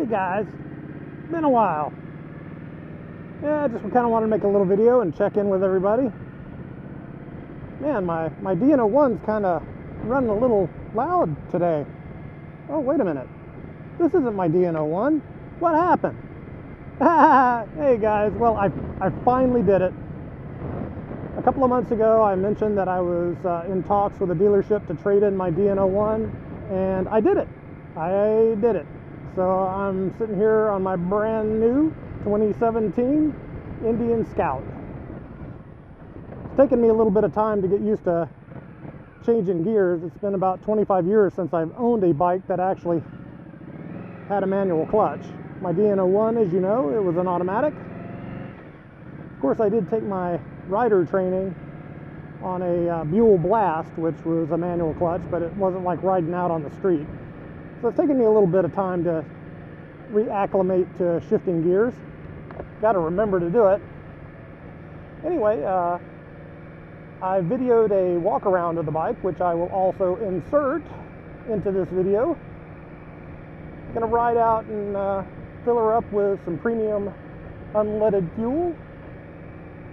Hey guys, been a while. Yeah, I just kind of wanted to make a little video and check in with everybody. Man, my DN01's kind of running a little loud today. Oh, wait a minute. This isn't my DN01. What happened? Hey guys, well, I finally did it. A couple of months ago, I mentioned that I was in talks with a dealership to trade in my DN01, and I did it. I did it. So I'm sitting here on my brand new 2017 Indian Scout. It's taken me a little bit of time to get used to changing gears. It's been about 25 years since I've owned a bike that actually had a manual clutch. My DN01, as you know, it was an automatic. Of course, I did take my rider training on a Buell Blast, which was a manual clutch, but it wasn't like riding out on the street. So it's taken me a little bit of time to reacclimate to shifting gears. Got to remember to do it. Anyway, I videoed a walk around of the bike, which I will also insert into this video. Gonna ride out and fill her up with some premium unleaded fuel.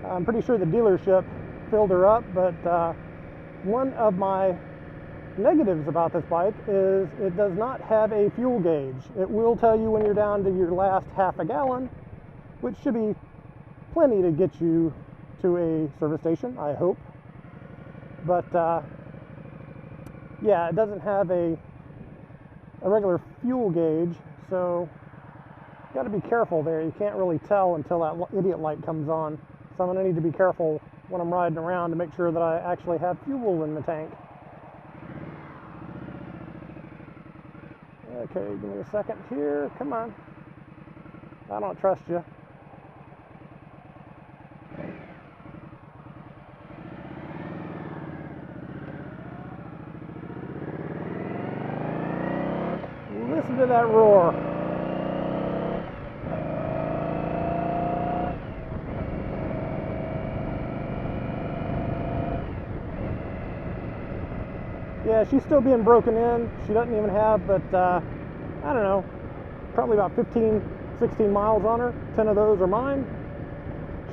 I'm pretty sure the dealership filled her up, but one of my negatives about this bike is it does not have a fuel gauge. It will tell you when you're down to your last half a gallon, which should be plenty to get you to a service station, I hope. But yeah, it doesn't have a regular fuel gauge, so you got to be careful there. You can't really tell until that idiot light comes on. So I'm going to need to be careful when I'm riding around to make sure that I actually have fuel in the tank. Okay, give me a second here. Come on. I don't trust you. Listen to that roar. Yeah, she's still being broken in. She doesn't even have, but I don't know, probably about 15, 16 miles on her. 10 of those are mine.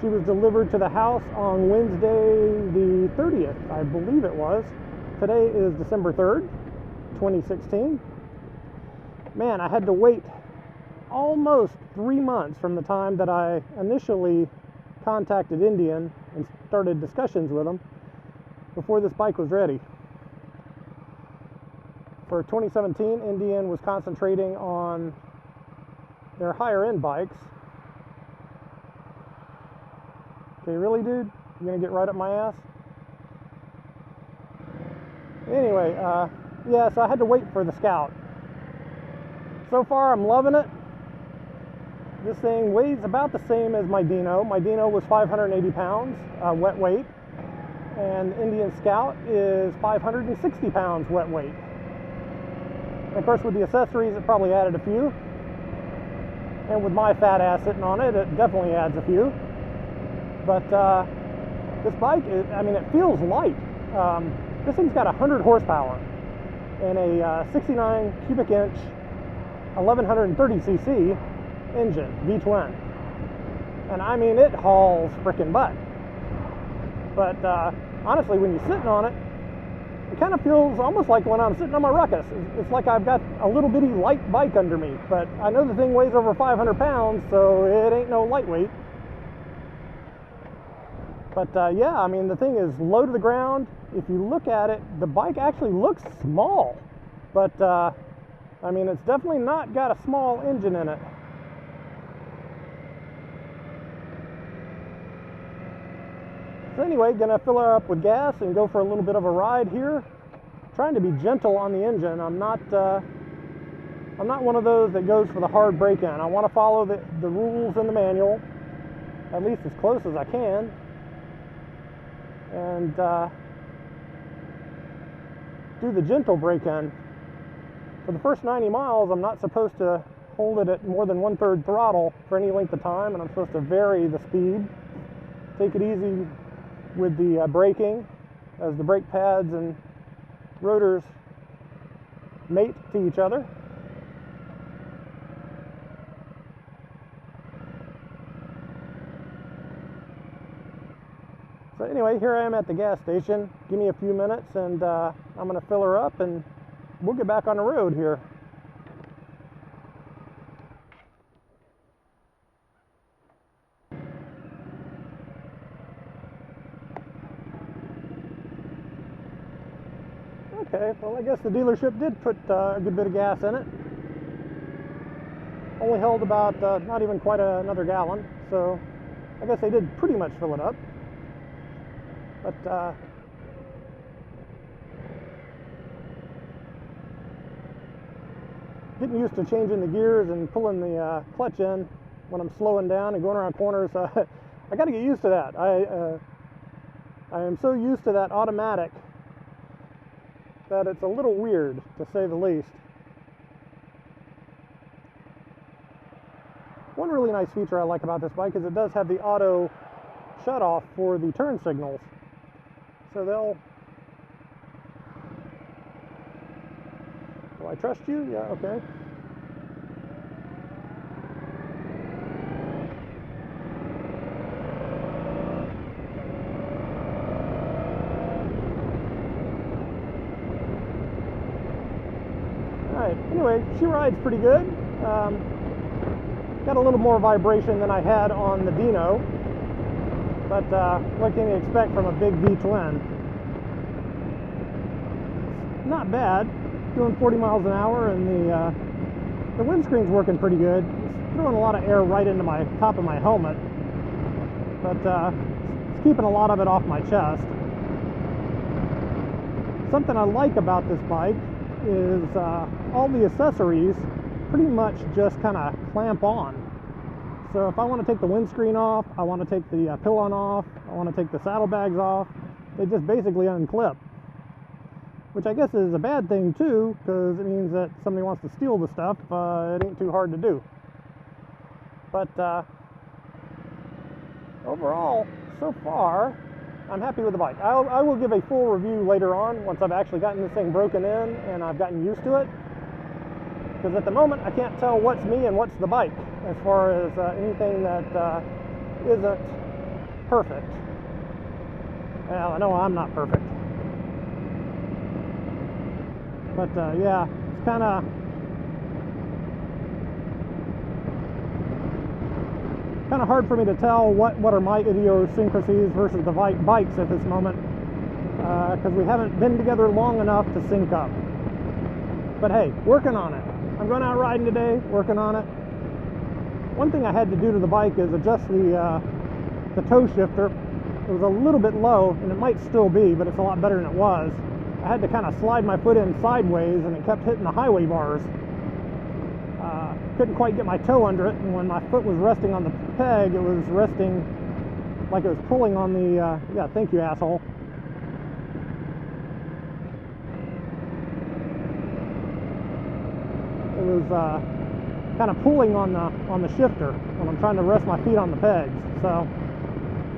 She was delivered to the house on Wednesday the 30th, I believe it was. Today is December 3rd, 2016. Man, I had to wait almost 3 months from the time that I initially contacted Indian and started discussions with them before this bike was ready. For 2017, Indian was concentrating on their higher end bikes. Okay, really, dude? You gonna get right up my ass? Anyway, yeah, so I had to wait for the Scout. So far, I'm loving it. This thing weighs about the same as my Dino. My Dino was 580 pounds, wet weight, and the Indian Scout is 560 pounds wet weight. And of course, with the accessories, it probably added a few. And with my fat ass sitting on it, it definitely adds a few. But this bike, it feels light. This thing's got 100 horsepower and a 69 cubic inch, 1130cc engine, V-twin. And I mean, it hauls frickin' butt. But honestly, when you're sitting on it, it kind of feels almost like when I'm sitting on my Ruckus. It's like I've got a little bitty light bike under me, but I know the thing weighs over 500 pounds, so it ain't no lightweight. But yeah, I mean, the thing is low to the ground. If you look at it, the bike actually looks small, but I mean, it's definitely not got a small engine in it. So anyway, gonna fill her up with gas and go for a little bit of a ride here. Trying to be gentle on the engine. I'm not one of those that goes for the hard break-in. I want to follow the rules in the manual, at least as close as I can, and do the gentle break-in. For the first 90 miles, I'm not supposed to hold it at more than 1/3 throttle for any length of time, and I'm supposed to vary the speed. Take it easy with the braking as the brake pads and rotors mate to each other. So anyway, here I am at the gas station. Give me a few minutes and I'm going to fill her up and we'll get back on the road here. Okay, well I guess the dealership did put a good bit of gas in it. Only held about not even quite another gallon, so I guess they did pretty much fill it up. But getting used to changing the gears and pulling the clutch in when I'm slowing down and going around corners, I got to get used to that. I am so used to that automatic that it's a little weird, to say the least. One really nice feature I like about this bike is it does have the auto shut-off for the turn signals. So they'll... Will I trust you? Yeah, okay. Alright, anyway, she rides pretty good. Got a little more vibration than I had on the Dino, but what can you expect from a big V-twin? It's not bad, doing 40 miles an hour, and the windscreen's working pretty good. It's throwing a lot of air right into my top of my helmet, but it's keeping a lot of it off my chest. Something I like about this bike is all the accessories pretty much just kind of clamp on. So if I want to take the windscreen off, I want to take the pillon off, I want to take the saddlebags off, they just basically unclip. Which I guess is a bad thing too, because it means that somebody wants to steal the stuff, it ain't too hard to do. But overall, so far, I'm happy with the bike. I will give a full review later on once I've actually gotten this thing broken in and I've gotten used to it. Because at the moment, I can't tell what's me and what's the bike as far as anything that isn't perfect. Well, I know I'm not perfect. But yeah, it's kind of hard for me to tell what are my idiosyncrasies versus the bikes at this moment, because we haven't been together long enough to sync up. But hey, working on it. I'm going out riding today, working on it. One thing I had to do to the bike is adjust the toe shifter. It was a little bit low, and it might still be, but it's a lot better than it was. I had to kind of slide my foot in sideways, and it kept hitting the highway bars. Couldn't quite get my toe under it, and when my foot was resting on the peg, it was resting like it was pulling on the, yeah, thank you, asshole. It was kind of pulling on the shifter when I'm trying to rest my feet on the pegs. So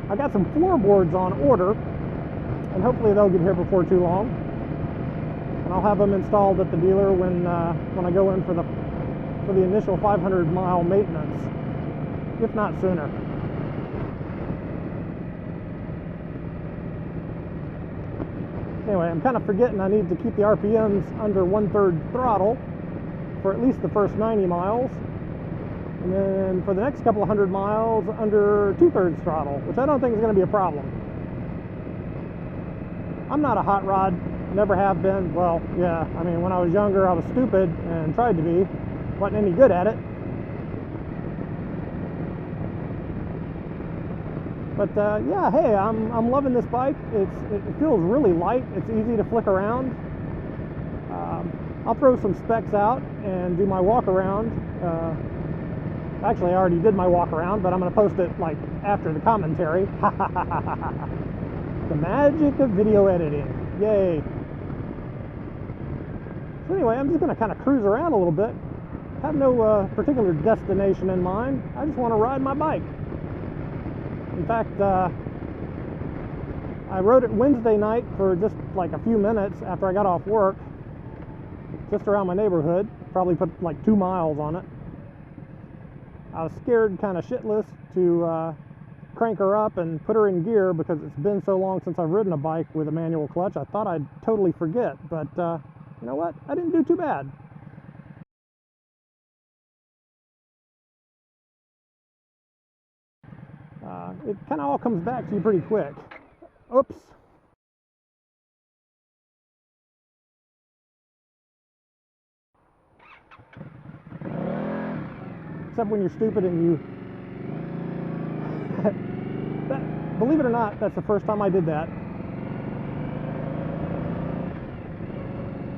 I got some floorboards on order, and hopefully they'll get here before too long. And I'll have them installed at the dealer when I go in for the initial 500-mile maintenance, if not sooner. Anyway, I'm kind of forgetting I need to keep the RPMs under 1/3 throttle for at least the first 90 miles, and then for the next couple of 100 miles under 2/3 throttle, which I don't think is going to be a problem. I'm not a hot rod, never have been. Well, yeah, I mean, when I was younger I was stupid and tried to be, wasn't any good at it. But yeah, hey, I'm loving this bike. It feels really light. It's easy to flick around. I'll throw some specs out and do my walk around. Actually, I already did my walk around, but I'm going to post it like after the commentary. The magic of video editing. Yay. So anyway, I'm just going to kind of cruise around a little bit. Have no particular destination in mind. I just want to ride my bike. In fact, I rode it Wednesday night for just like a few minutes after I got off work, just around my neighborhood. Probably put like 2 miles on it. I was scared kind of shitless to crank her up and put her in gear because it's been so long since I've ridden a bike with a manual clutch. I thought I'd totally forget, but you know what? I didn't do too bad. It kind of all comes back to you pretty quick. Oops. Except when you're stupid and you... believe it or not, that's the first time I did that.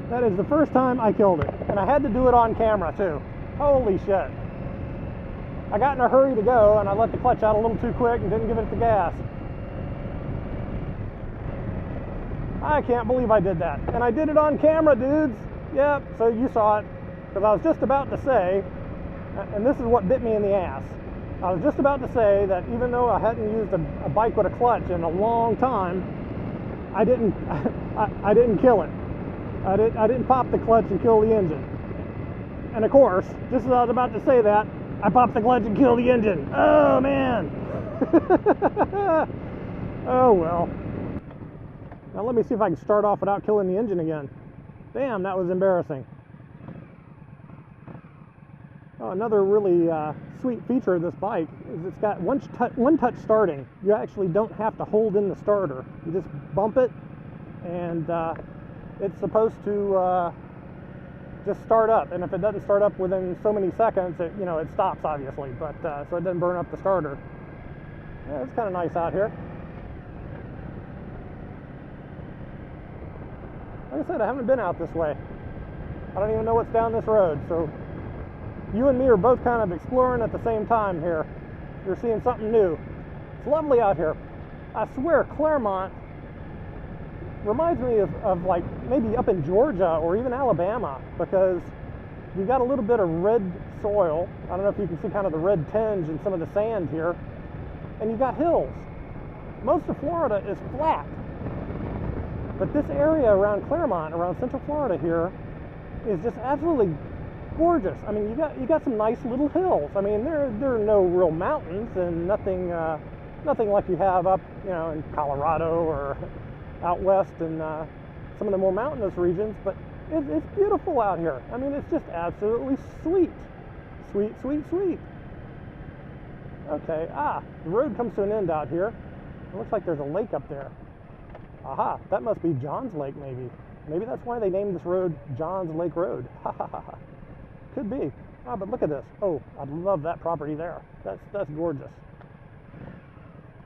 That is the first time I killed it. And I had to do it on camera too. Holy shit. I got in a hurry to go and I let the clutch out a little too quick and didn't give it the gas. I can't believe I did that. And I did it on camera, dudes. Yep, so you saw it. Because I was just about to say, and this is what bit me in the ass. I was just about to say that even though I hadn't used a bike with a clutch in a long time, I didn't kill it. I didn't pop the clutch and kill the engine. And of course, just as I was about to say that, I popped the clutch and killed the engine. Oh man. Oh well. Now let me see if I can start off without killing the engine again. Damn, that was embarrassing. Oh, another really sweet feature of this bike is it's got one touch starting. You actually don't have to hold in the starter. You just bump it, and it's supposed to just start up. And if it doesn't start up within so many seconds, it stops obviously. But so it doesn't burn up the starter. Yeah, it's kind of nice out here. Like I said, I haven't been out this way. I don't even know what's down this road, so you and me are both kind of exploring at the same time here. You're seeing something new. It's lovely out here. I swear, Claremont reminds me of like maybe up in Georgia or even Alabama, because you've got a little bit of red soil. I don't know if you can see kind of the red tinge in some of the sand here. And you've got hills. Most of Florida is flat. But this area around Claremont, around Central Florida here, is just absolutely gorgeous. I mean, you got some nice little hills. I mean, there are no real mountains and nothing like you have up, in Colorado or out west in some of the more mountainous regions. But it's beautiful out here. I mean, it's just absolutely sweet, sweet, sweet, sweet. Okay, the road comes to an end out here. It looks like there's a lake up there. Aha, that must be John's Lake, maybe. Maybe that's why they named this road John's Lake Road. Ha ha ha ha. Could be. But look at this. Oh, I love that property there. That's gorgeous.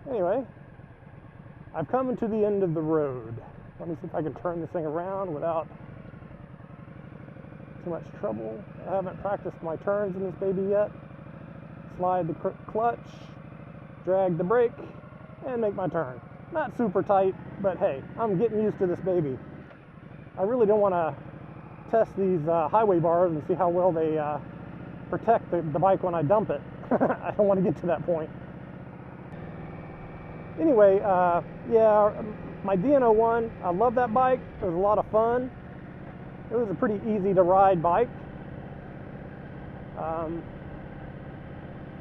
Anyway, I've come to the end of the road. Let me see if I can turn this thing around without too much trouble. I haven't practiced my turns in this baby yet. Slide the clutch, drag the brake, and make my turn. Not super tight, but hey, I'm getting used to this baby. I really don't want to test these highway bars and see how well they protect the bike when I dump it. I don't want to get to that point. Anyway, yeah, my DN01, I love that bike. It was a lot of fun. It was a pretty easy to ride bike.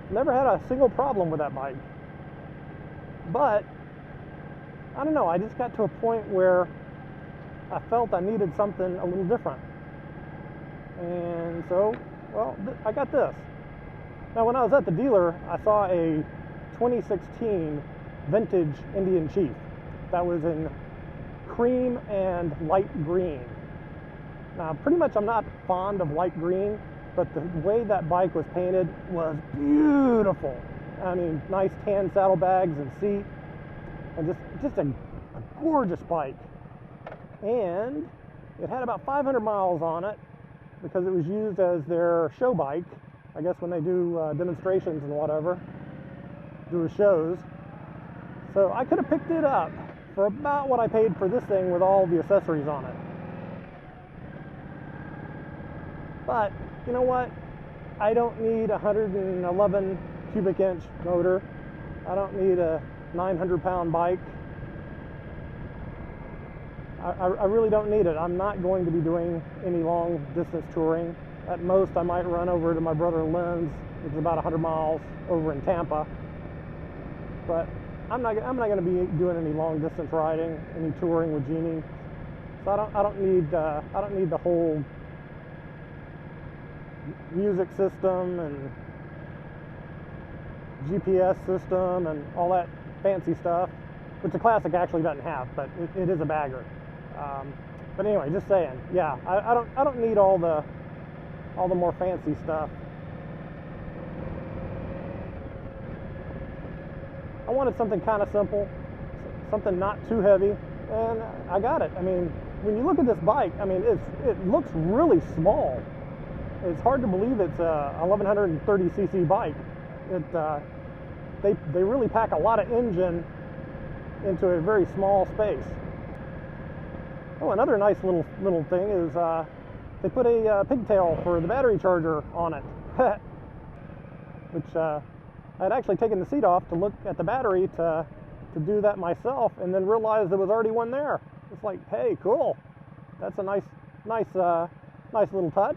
Never had a single problem with that bike. But I don't know, I just got to a point where I felt I needed something a little different. And so, well, I got this. Now, when I was at the dealer, I saw a 2016 vintage Indian Chief that was in cream and light green. Now, pretty much I'm not fond of light green, but the way that bike was painted was beautiful. I mean, nice tan saddlebags and seat, and just a gorgeous bike. And it had about 500 miles on it because it was used as their show bike, I guess, when they do demonstrations and whatever, do shows. So I could have picked it up for about what I paid for this thing with all the accessories on it. But you know what? I don't need a 111 cubic inch motor. I don't need a 900-pound bike. I really don't need it. I'm not going to be doing any long distance touring. At most, I might run over to my brother Lynn's, which is about 100 miles over in Tampa. but I'm not going to be doing any long distance riding, any touring with Jeannie. So I don't need the whole music system and GPS system and all that fancy stuff, which the Classic actually doesn't have, but it is a bagger. But anyway, just saying, yeah, I don't need all the more fancy stuff. I wanted something kind of simple, something not too heavy, and I got it. I mean, when you look at this bike, I mean, it looks really small. It's hard to believe it's a 1130cc bike. They really pack a lot of engine into a very small space. Oh, another nice little thing is they put a pigtail for the battery charger on it, which I'd actually taken the seat off to look at the battery to do that myself, and then realized there was already one there. It's like, hey, cool. That's a nice little touch.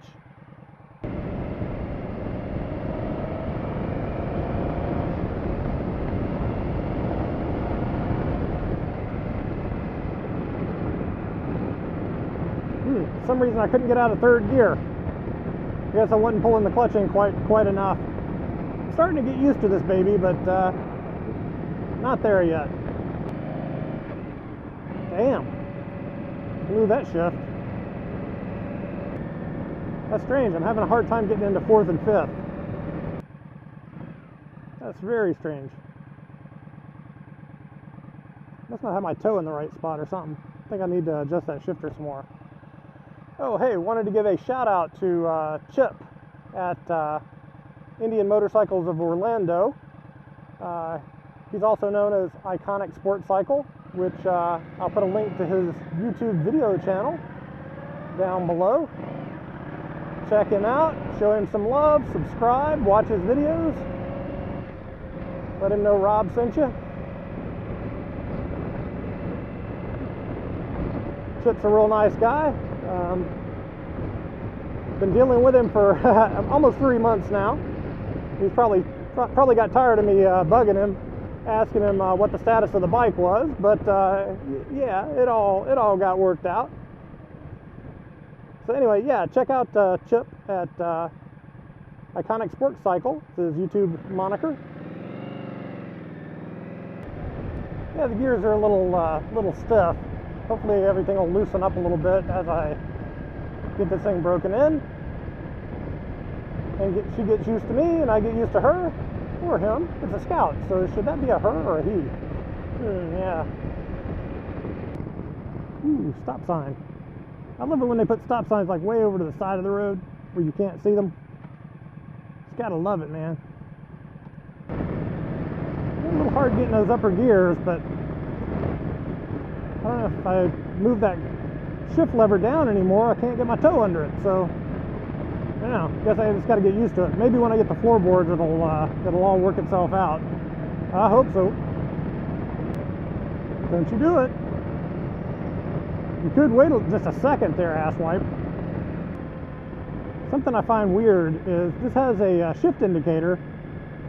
For some reason I couldn't get out of third gear. I guess I wasn't pulling the clutch in quite enough. I'm starting to get used to this baby, but not there yet. Damn. Blew that shift. That's strange. I'm having a hard time getting into fourth and fifth. That's very strange. Must not have my toe in the right spot or something. I think I need to adjust that shifter some more. Oh, hey, wanted to give a shout out to Chip at Indian Motorcycles of Orlando. He's also known as Iconic Sport Cycle, which I'll put a link to his YouTube video channel down below. Check him out, show him some love, subscribe, watch his videos. Let him know Rob sent you. Chip's a real nice guy. Been dealing with him for almost 3 months now. He's probably got tired of me bugging him, asking him what the status of the bike was. But yeah, it all got worked out. So anyway, yeah, check out Chip at Iconic Sport Cycle. It's his YouTube moniker. Yeah, the gears are a little stiff. Hopefully everything will loosen up a little bit as I get this thing broken in. And she gets used to me and I get used to her, or him. It's a Scout, so should that be a her or a he? Yeah. Ooh, stop sign. I love it when they put stop signs like way over to the side of the road where you can't see them. Just gotta love it, man. A little hard getting those upper gears, but I don't know if I move that shift lever down anymore, I can't get my toe under it. So I don't know. Guess I just got to get used to it. Maybe when I get the floorboards, it'll all work itself out. I hope so. Don't you do it? You could wait just a second there, asswipe. Something I find weird is this has a shift indicator,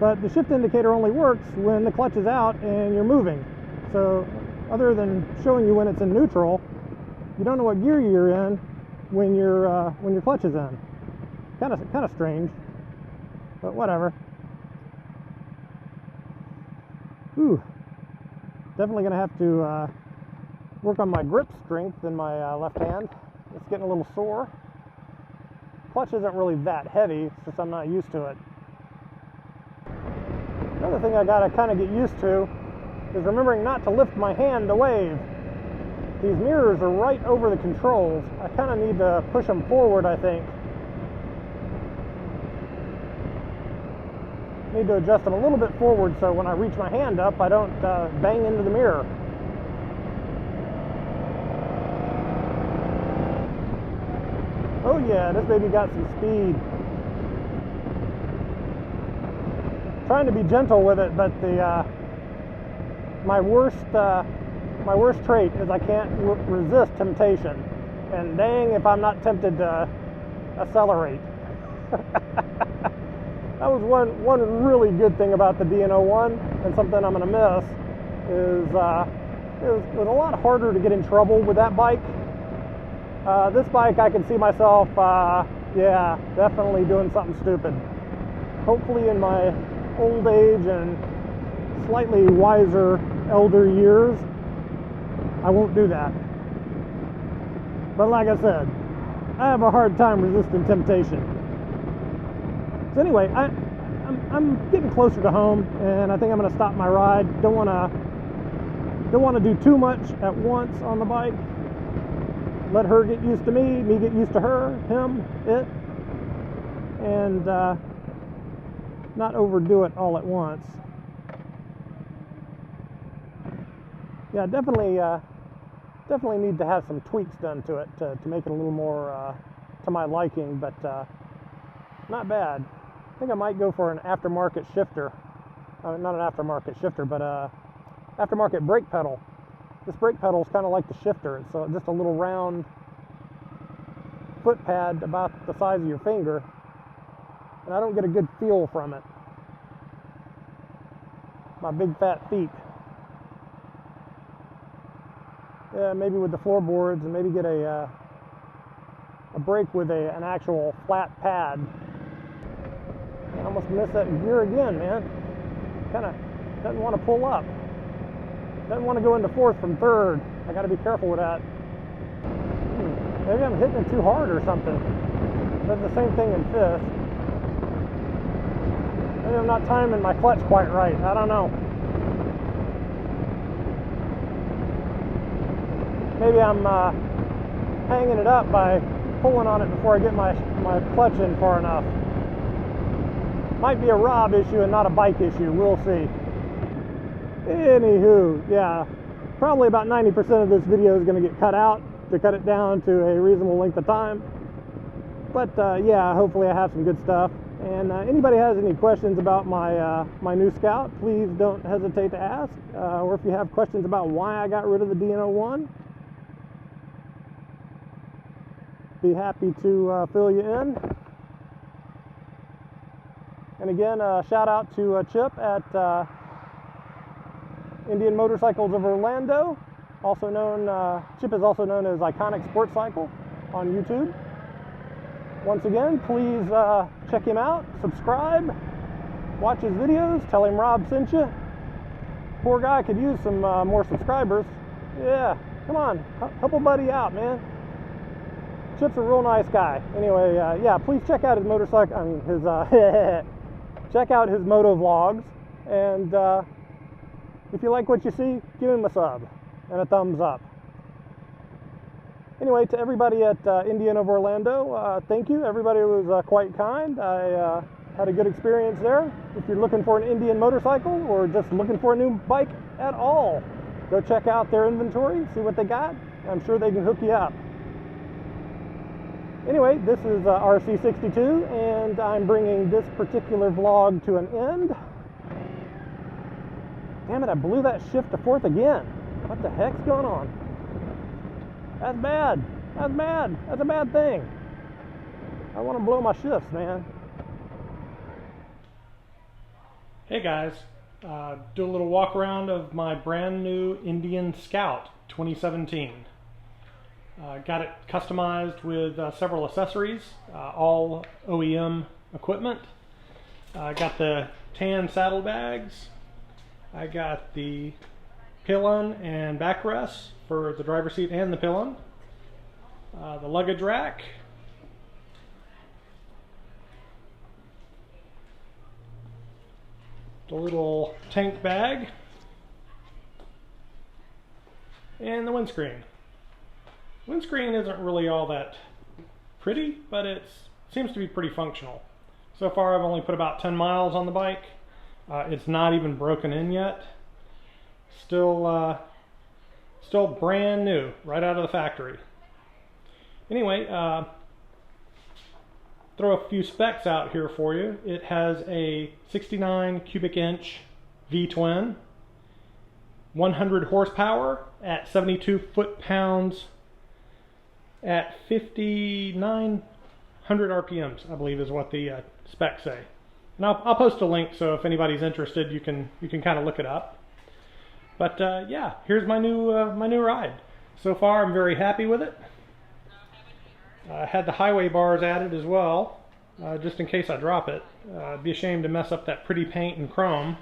but the shift indicator only works when the clutch is out and you're moving. So other than showing you when it's in neutral, you don't know what gear you're in when your clutch is in. Kind of strange, but whatever. Ooh, definitely gonna have to work on my grip strength in my left hand. It's getting a little sore. Clutch isn't really that heavy, it's just I'm not used to it. Another thing I gotta kind of get used to is remembering not to lift my hand to wave. These mirrors are right over the controls. I kind of need to push them forward, I think. Need to adjust them a little bit forward so when I reach my hand up, I don't bang into the mirror. Oh yeah, this baby got some speed. Trying to be gentle with it, but my worst trait is I can't resist temptation. And dang if I'm not tempted to accelerate. that was one really good thing about the DN01, and something I'm going to miss is it was a lot harder to get in trouble with that bike. This bike, I can see myself, yeah, definitely doing something stupid. Hopefully in my old age and slightly wiser elder years, I won't do that. But like I said, I have a hard time resisting temptation. So anyway, I'm getting closer to home, and I think I'm going to stop my ride. Don't want to do too much at once on the bike. Let her get used to me get used to her, him, it, and not overdo it all at once. Yeah, definitely need to have some tweaks done to it to make it a little more to my liking, but not bad. I think I might go for an aftermarket shifter. Not an aftermarket shifter, but aftermarket brake pedal. This brake pedal is kind of like the shifter. It's just a little round foot pad about the size of your finger, and I don't get a good feel from it. My big fat feet. Yeah, maybe with the floorboards, and maybe get a brake with an actual flat pad. I almost missed that gear again, man. Kind of doesn't want to pull up. Doesn't want to go into fourth from third. I got to be careful with that. Maybe I'm hitting it too hard or something. Does the same thing in fifth. Maybe I'm not timing my clutch quite right. I don't know. Maybe I'm hanging it up by pulling on it before I get my clutch in far enough. Might be a Rob issue and not a bike issue. We'll see. Anywho, yeah, probably about 90% of this video is going to get cut out to cut it down to a reasonable length of time. But yeah, hopefully I have some good stuff. And anybody has any questions about my new Scout, please don't hesitate to ask. Or if you have questions about why I got rid of the DN01, be happy to fill you in. And again, shout out to Chip at Indian Motorcycles of Orlando, also known, Chip is also known as Iconic Sports Cycle on YouTube. Once again, please check him out, subscribe, watch his videos, tell him Rob sent you. Poor guy could use some more subscribers. Yeah, come on, help a buddy out, man. Chip's a real nice guy. Anyway, yeah, please check out his motorcycle, his, check out his moto vlogs, and if you like what you see, give him a sub and a thumbs up. Anyway, to everybody at Indian of Orlando, thank you. Everybody was quite kind. I had a good experience there. If you're looking for an Indian motorcycle or just looking for a new bike at all, go check out their inventory, see what they got. I'm sure they can hook you up. Anyway, this is RC62, and I'm bringing this particular vlog to an end. Damn it, I blew that shift to fourth again. What the heck's going on? That's bad. That's bad. That's a bad thing. I want to blow my shifts, man. Hey guys, do a little walk around of my brand new Indian Scout 2017. Got it customized with several accessories, all OEM equipment. Got the tan saddlebags. I got the pillion and backrest for the driver's seat and the pillion. The luggage rack. The little tank bag. And the windscreen. Windscreen isn't really all that pretty, but it seems to be pretty functional. So far I've only put about 10 miles on the bike. It's not even broken in yet. Still brand new, right out of the factory. Anyway, throw a few specs out here for you. It has a 69 cubic inch V-twin, 100 horsepower at 72 foot-pounds at 5,900 RPMs, I believe is what the specs say. And I'll post a link, so if anybody's interested, you can kind of look it up. But yeah, here's my new ride. So far, I'm very happy with it. I had the highway bars added as well, just in case I drop it. It'd be a shame to mess up that pretty paint and chrome.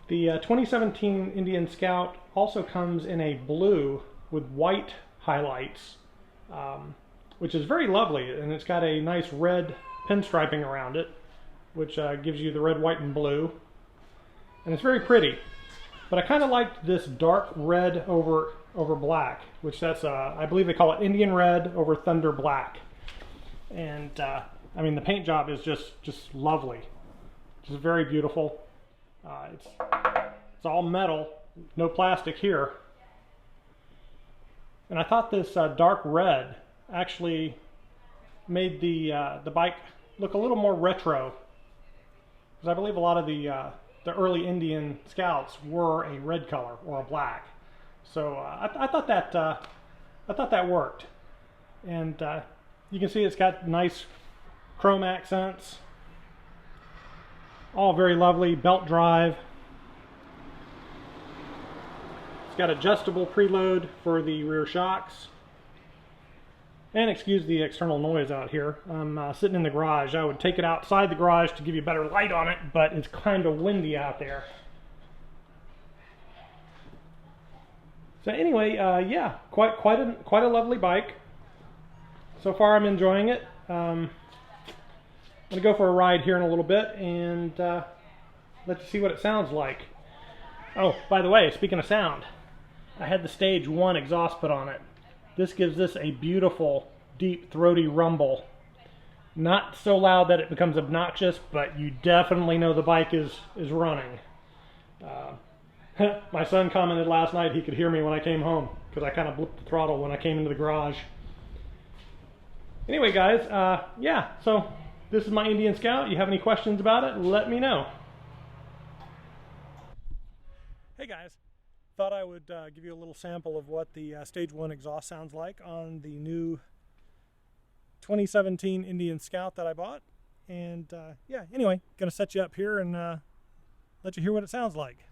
The 2017 Indian Scout also comes in a blue with white highlights, which is very lovely, and it's got a nice red pinstriping around it, which gives you the red, white, and blue, and it's very pretty. But I kind of liked this dark red over black, which that's I believe they call it Indian red over thunder black, and I mean the paint job is just lovely, just very beautiful. It's all metal, no plastic here. And I thought this dark red actually made the bike look a little more retro, because I believe a lot of the early Indian Scouts were a red color or a black. So I thought that worked. And you can see it's got nice chrome accents. All very lovely. Belt drive. It's got adjustable preload for the rear shocks. And excuse the external noise out here. I'm sitting in the garage. I would take it outside the garage to give you better light on it, but it's kind of windy out there. So anyway, yeah, quite a lovely bike. So far, I'm enjoying it. I'm gonna go for a ride here in a little bit and let you see what it sounds like. Oh, by the way, speaking of sound, I had the Stage 1 exhaust put on it. This gives this a beautiful, deep, throaty rumble. Not so loud that it becomes obnoxious, but you definitely know the bike is running. My son commented last night he could hear me when I came home, because I kind of blipped the throttle when I came into the garage. Anyway, guys, yeah, so this is my Indian Scout. You have any questions about it, let me know. Hey guys, thought I would give you a little sample of what the Stage 1 exhaust sounds like on the new 2017 Indian Scout that I bought. And yeah, anyway, gonna set you up here and let you hear what it sounds like.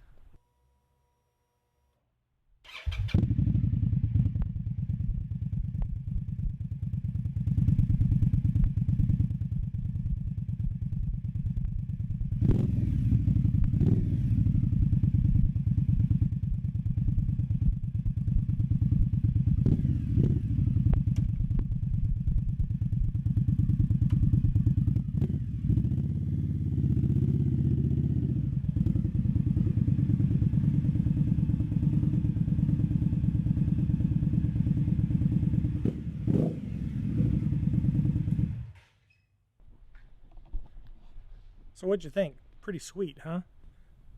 So what'd you think? Pretty sweet, huh?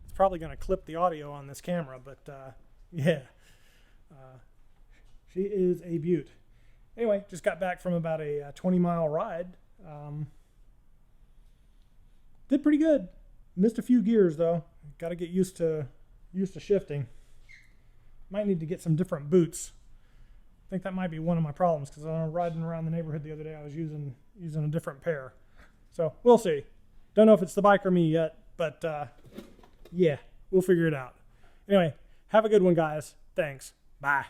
It's probably going to clip the audio on this camera, but yeah. She is a beaut. Anyway, just got back from about a 20-mile ride. Did pretty good. Missed a few gears though. Got to get used to shifting. Might need to get some different boots. I think that might be one of my problems, because when I was riding around the neighborhood the other day, I was using a different pair. So we'll see. Don't know if it's the bike or me yet, but yeah, we'll figure it out. Anyway, have a good one, guys. Thanks. Bye.